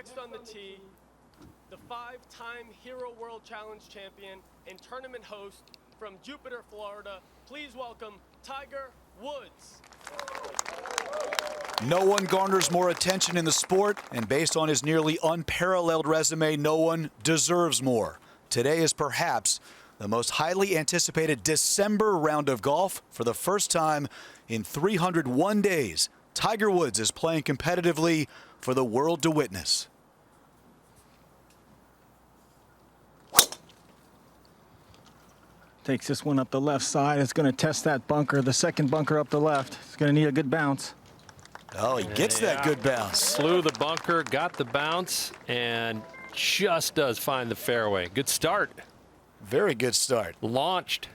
Next on the tee, the 5-time Hero World Challenge champion and tournament host from Jupiter, Florida. Please welcome Tiger Woods. No one garners more attention in the sport, and based on his nearly unparalleled resume, no one deserves more. Today is perhaps the most highly anticipated December round of golf. For the first time in 301 days, Tiger Woods is playing competitively for the world to witness. Takes this one up the left side. It's going to test that bunker, the second bunker up the left. It's going to need a good bounce. Oh, he gets that good bounce. Flew the bunker, got the bounce, and just does find the fairway. Good start. Very good start. Launched.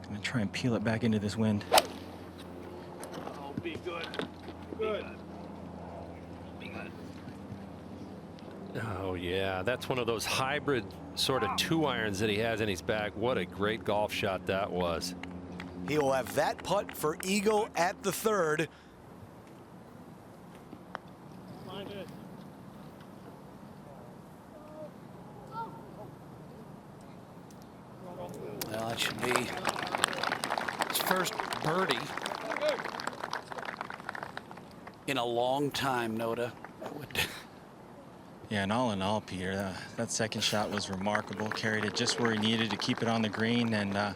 Gonna try and peel it back into this wind. Oh, be good. Good. Be good. Oh, yeah. That's one of those hybrid sort of 2-irons that he has in his bag. What a great golf shot that was. He will have that putt for eagle at the third. Well, that should be his first birdie in a long time, Noda. Yeah, and all in all, Peter, that second shot was remarkable. Carried it just where he needed to keep it on the green. And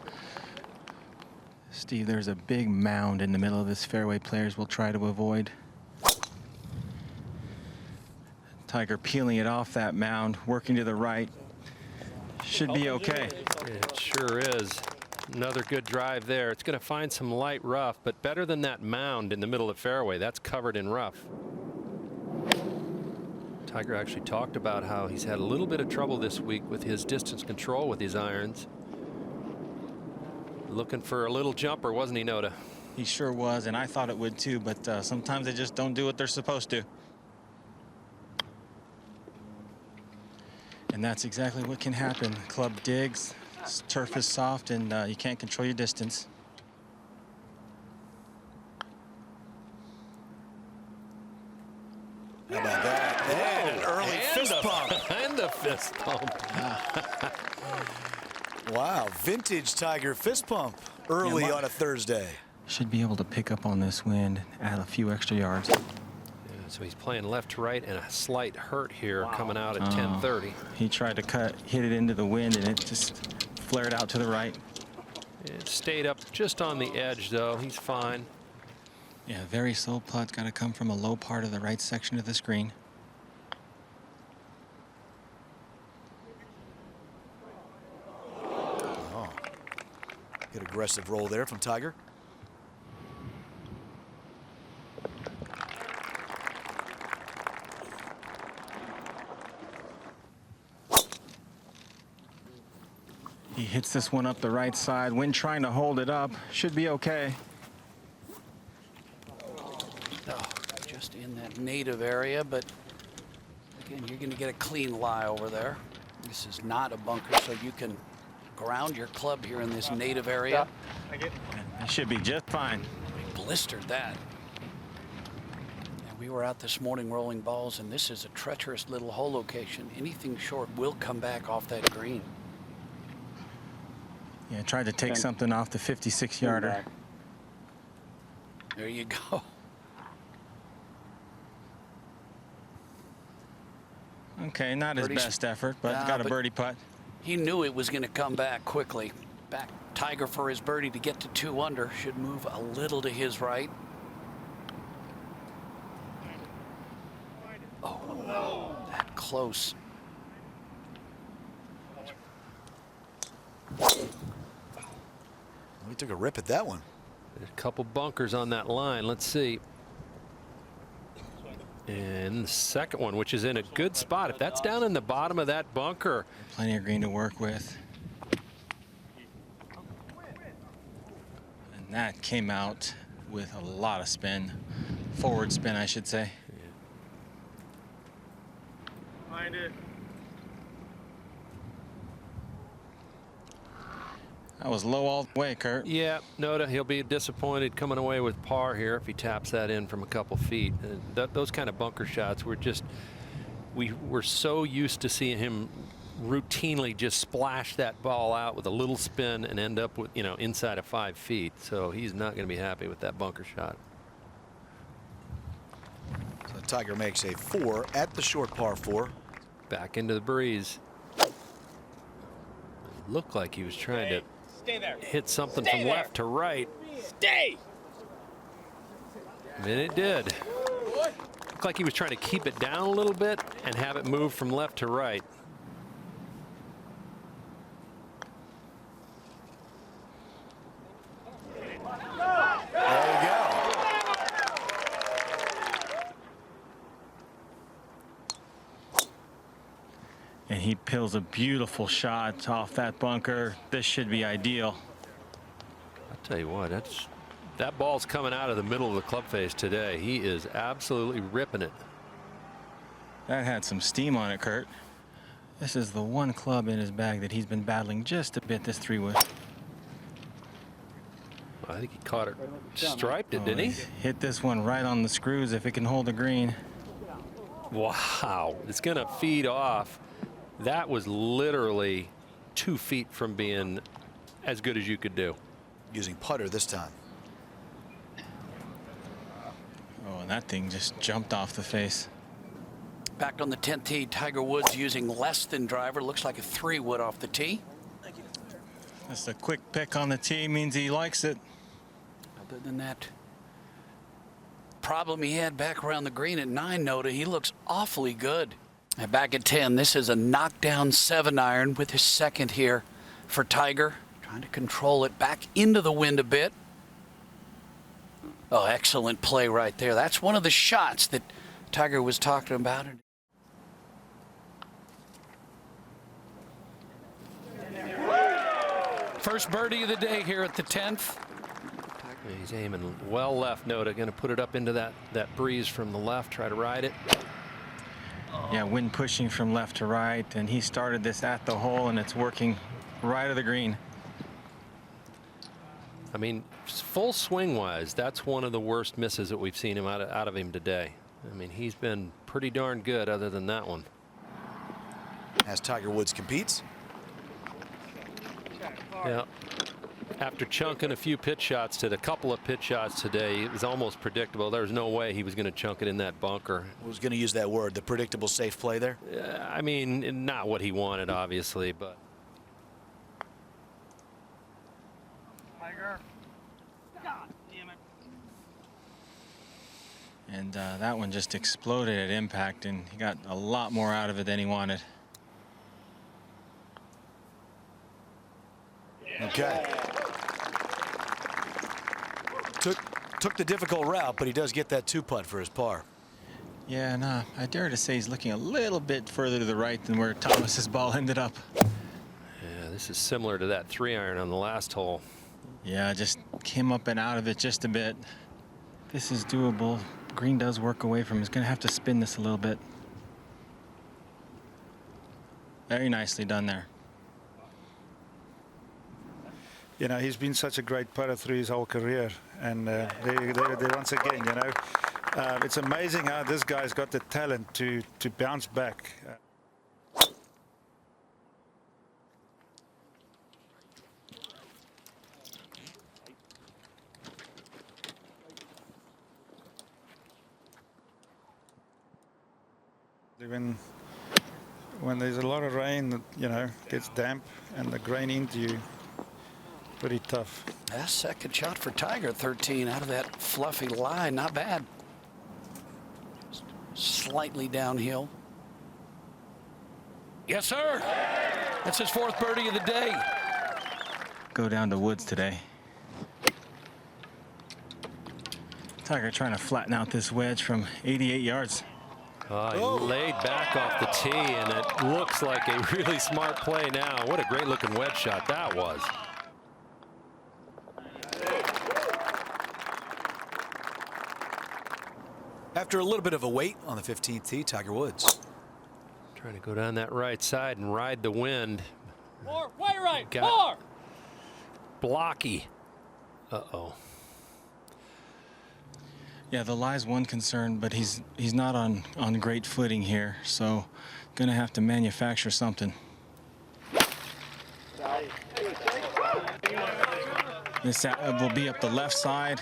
Steve, there's a big mound in the middle of this fairway. Players will try to avoid. Tiger peeling it off that mound, working to the right. Should be okay. It sure is. Another good drive there. It's going to find some light rough, but better than that mound in the middle of fairway. That's covered in rough. Tiger actually talked about how he's had a little bit of trouble this week with his distance control with his irons. Looking for a little jumper, wasn't he, Noda? He sure was, and I thought it would too, but sometimes they just don't do what they're supposed to. And that's exactly what can happen. Club digs, turf is soft, and you can't control your distance. How about that? And an early fist pump. And a fist pump. Wow, vintage Tiger fist pump early on a Thursday. Should be able to pick up on this wind, add a few extra yards. So he's playing left to right and a slight hurt here coming out at 10:30. He tried to hit it into the wind, and it just flared out to the right. It stayed up just on the edge, though. He's fine. Yeah, very slow putt's got to come from a low part of the right section of the screen. Oh, good aggressive roll there from Tiger. He hits this one up the right side. Wind trying to hold it up. Should be okay. Oh, just in that native area, but again, you're going to get a clean lie over there. This is not a bunker, so you can ground your club here in this native area. It should be just fine. We blistered that. And we were out this morning rolling balls, and this is a treacherous little hole location. Anything short will come back off that green. Yeah, tried to take something off the 56-yarder. There you go. Okay, not his best effort, but got a birdie putt. He knew it was going to come back quickly. Back Tiger for his birdie to get to 2 under. Should move a little to his right. Oh, that close. He took a rip at that one. There's a couple bunkers on that line. Let's see. And the second one, which is in a good spot. If that's down in the bottom of that bunker. Plenty of green to work with. And that came out with a lot of spin. Forward spin, I should say. Mind it. That was low all the way, Kurt. Yeah, Noda, he'll be disappointed coming away with par here if he taps that in from a couple feet. Those kind of bunker shots were just, we're so used to seeing him routinely just splash that ball out with a little spin and end up with, you know, inside of 5 feet. So he's not going to be happy with that bunker shot. So Tiger makes a 4 at the short par 4. Back into the breeze. It looked like he was trying to hit something from left to right. Stay. And it did. Looked like he was trying to keep it down a little bit and have it move from left to right. There you go. And he pills a beautiful shot off that bunker. This should be ideal. I'll tell you what, that ball's coming out of the middle of the club face today. He is absolutely ripping it. That had some steam on it, Kurt. This is the one club in his bag that he's been battling just a bit this 3-wood. I think he caught it, striped it, didn't he? Hit this one right on the screws if it can hold the green. Wow, it's going to feed off. That was literally 2 feet from being as good as you could do. Using putter this time. Oh, and that thing just jumped off the face. Back on the 10th tee, Tiger Woods using less than driver. Looks like a 3-wood off the tee. Just a quick pick on the tee means he likes it. Other than that problem he had back around the green at 9, Noda, he looks awfully good. And back at 10, this is a knockdown 7-iron with his second here for Tiger. Trying to control it back into the wind a bit. Oh, excellent play right there. That's one of the shots that Tiger was talking about. First birdie of the day here at the 10th. He's aiming well left, Noda. Going to put it up into that breeze from the left, try to ride it. Yeah, wind pushing from left to right, and he started this at the hole, and it's working right of the green. I mean, full swing-wise, that's one of the worst misses that we've seen him out of him today. I mean, he's been pretty darn good other than that one. As Tiger Woods competes. Yeah. After chunking a few pitch shots a couple of pitch shots today, it was almost predictable. There was no way he was going to chunk it in that bunker. I was going to use that word, the predictable safe play there. I mean, not what he wanted, obviously, but. Tiger. God damn it. And that one just exploded at impact, and he got a lot more out of it than he wanted. Okay. Took the difficult route, but he does get that 2-putt for his par. Yeah, and I dare to say he's looking a little bit further to the right than where Thomas's ball ended up. Yeah, this is similar to that 3-iron on the last hole. Yeah, just came up and out of it just a bit. This is doable. Green does work away from him. He's going to have to spin this a little bit. Very nicely done there. You know, he's been such a great putter through his whole career, and there once again, you know, it's amazing how this guy's got the talent to bounce back. When there's a lot of rain, you know, gets damp and the grain into you. Pretty tough. That second shot for Tiger, 13 out of that fluffy line. Not bad. slightly downhill. Yes, sir. That's his 4th birdie of the day. Go down to woods today. Tiger trying to flatten out this wedge from 88 yards. He laid back off the tee, and it looks like a really smart play now. What a great looking wedge shot that was. After a little bit of a wait on the 15th tee, Tiger Woods. Trying to go down that right side and ride the wind. More, way right, Got more. Blocky. Uh-oh. Yeah, the lie's one concern, but he's not on great footing here, so gonna have to manufacture something. This will be up the left side.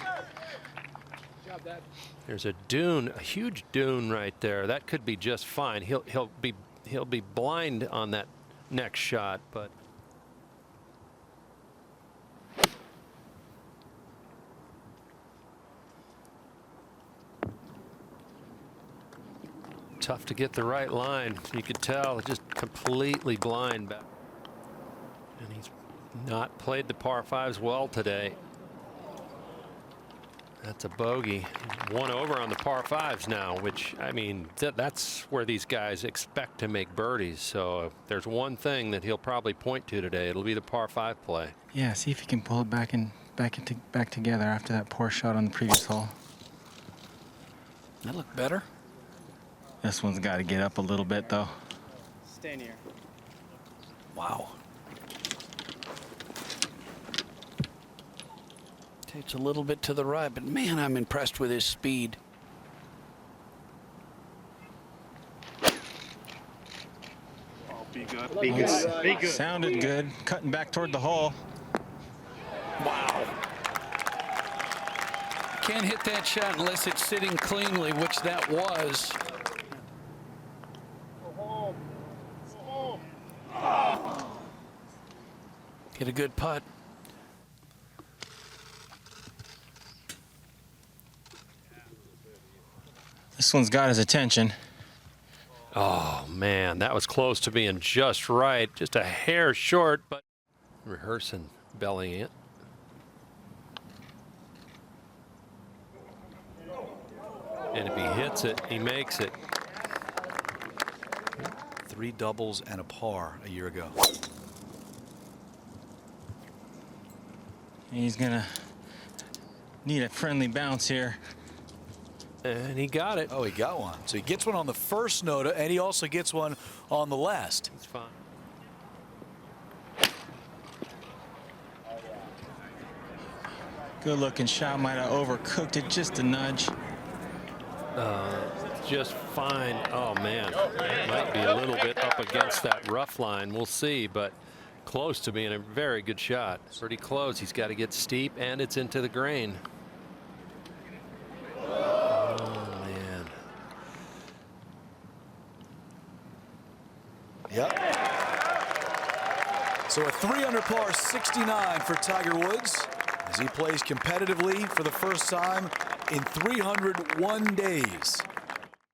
There's a dune, a huge dune right there. That could be just fine. He'll be blind on that next shot, but tough to get the right line. You could tell, just completely blind back. And he's not played the par 5s well today. That's a bogey. 1 over on the par 5s now, which, I mean, that's where these guys expect to make birdies. So if there's one thing that he'll probably point to today, it'll be the par 5 play. Yeah, see if he can pull it back together after that poor shot on the previous hole. That looked better. This one's got to get up a little bit, though. Stay near. Wow. Takes a little bit to the right, but man, I'm impressed with his speed. Be good. Be good. Be good. Sounded good. Cutting back toward the hole. Wow. Can't hit that shot unless it's sitting cleanly, which that was. Get a good putt. This one's got his attention. Oh, man, that was close to being just right. Just a hair short, but rehearsing, bellying it. And if he hits it, he makes it. 3 doubles and a par a year ago. He's going to need a friendly bounce here. And he got it. Oh, he got one. So he gets one on the first nota, and he also gets one on the last. It's fine. Good looking shot. Might have overcooked it just a nudge. Just fine. Oh, man. It might be a little bit up against that rough line. We'll see, but close to being a very good shot. Pretty close. He's got to get steep, and it's into the grain. Oh, man. Yep. So a 3-under par 69 for Tiger Woods as he plays competitively for the first time in 301 days.